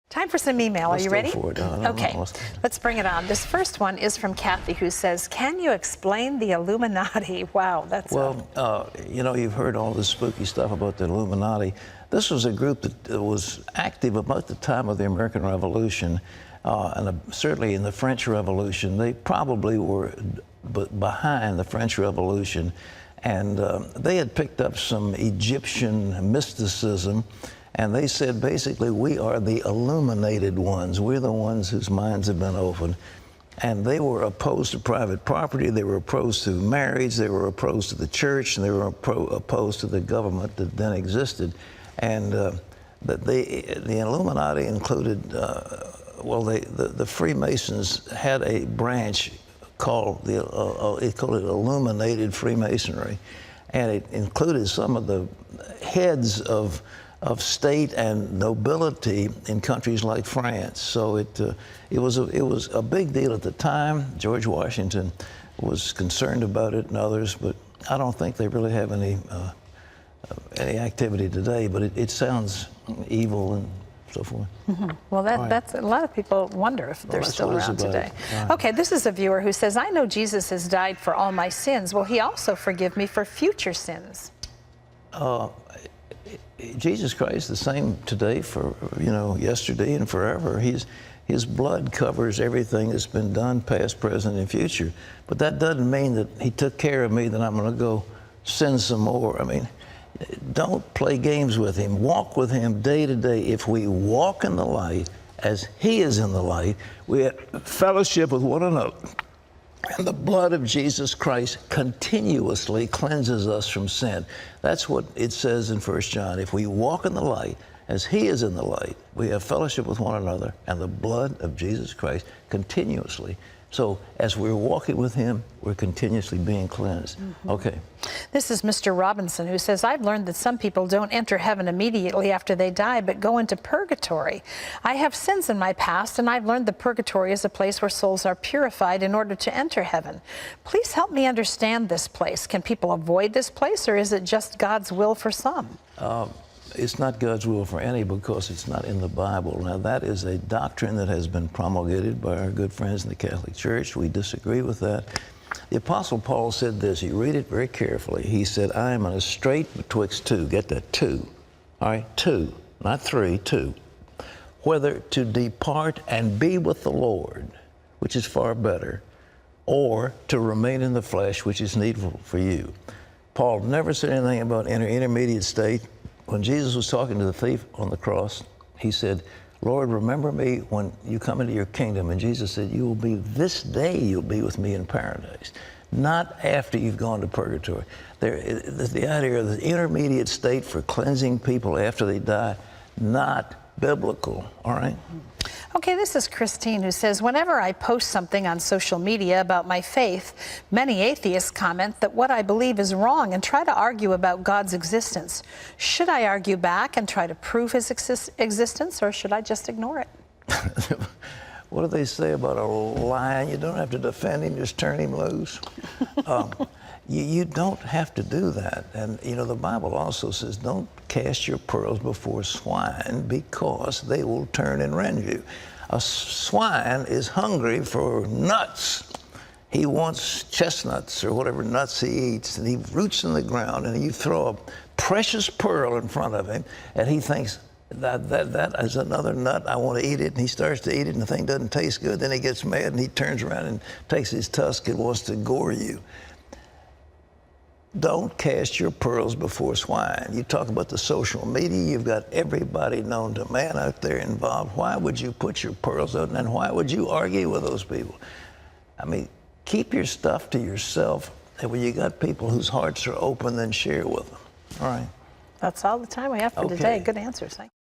Time for some email. Are you ready? Okay, let's bring it on. This first one is from Kathy, who says, can you explain the Illuminati? Wow, that's... Well, you know, you've heard all this spooky stuff about the Illuminati. This was a group that was active about the time of the American Revolution, and certainly in the French Revolution. They probably were behind the French Revolution, and they had picked up some Egyptian mysticism. And they said, basically, we are the illuminated ones. We're the ones whose minds have been opened. And they were opposed to private property. They were opposed to marriage. They were opposed to the church. And they were opposed to the government that then existed. And the Illuminati included, the Freemasons had a branch called they called it Illuminated Freemasonry. And it included some of the heads of state and nobility in countries like France. So it was a big deal at the time. George Washington was concerned about it, and others, but I don't think they really have any activity today. But it sounds evil and so forth. Mm-hmm. Well, that's a lot of people wonder if they're still around today. Right. Okay, this is a viewer who says, I know Jesus has died for all my sins. Will he also forgive me for future sins? Jesus Christ, the same today, for yesterday and forever. His blood covers everything that's been done, past, present, and future. But that doesn't mean that he took care of me, that I'm going to go sin some more. I mean, don't play games with him. Walk with him day to day. If we walk in the light as he is in the light, we have fellowship with one another. And the blood of Jesus Christ continuously cleanses us from sin. That's what it says in 1 John. If we walk in the light as he is in the light, we have fellowship with one another, and the blood of Jesus Christ continuously. So as we're walking with him, we're continuously being cleansed. Mm-hmm. Okay. This is Mr. Robinson, who says, I've learned that some people don't enter heaven immediately after they die, but go into purgatory. I have sins in my past, and I've learned that purgatory is a place where souls are purified in order to enter heaven. Please help me understand this place. Can people avoid this place, or is it just God's will for some? It's not God's will for any, because it's not in the Bible. Now, that is a doctrine that has been promulgated by our good friends in the Catholic Church. We disagree with that. The Apostle Paul said this. You read it very carefully. He said, I am in a strait betwixt two. Get that? Two. All right? Two. Not three. Two. Whether to depart and be with the Lord, which is far better, or to remain in the flesh, which is needful for you. Paul never said anything about intermediate state. When Jesus was talking to the thief on the cross, he said, Lord, remember me when you come into your kingdom. And Jesus said, this day you'll be with me in paradise, not after you've gone to purgatory. The idea of the intermediate state for cleansing people after they die, not biblical, all right? Okay, this is Christine, who says, whenever I post something on social media about my faith, many atheists comment that what I believe is wrong and try to argue about God's existence. Should I argue back and try to prove his existence, or should I just ignore it? What do they say about a lion? You don't have to defend him, just turn him loose. You don't have to do that. And, the Bible also says, don't cast your pearls before swine, because they will turn and rend you. A swine is hungry for nuts. He wants chestnuts or whatever nuts he eats, and he roots in the ground, and you throw a precious pearl in front of him, and he thinks, that is another nut, I want to eat it, and he starts to eat it, and the thing doesn't taste good. Then he gets mad, and he turns around and takes his tusk and wants to gore you. Don't cast your pearls before swine. You talk about the social media, you've got everybody known to man out there involved. Why would you put your pearls out, and why would you argue with those people? I mean, keep your stuff to yourself, and when you got people whose hearts are open, then share with them. All right. That's all the time we have for today. Good answers. Thank you.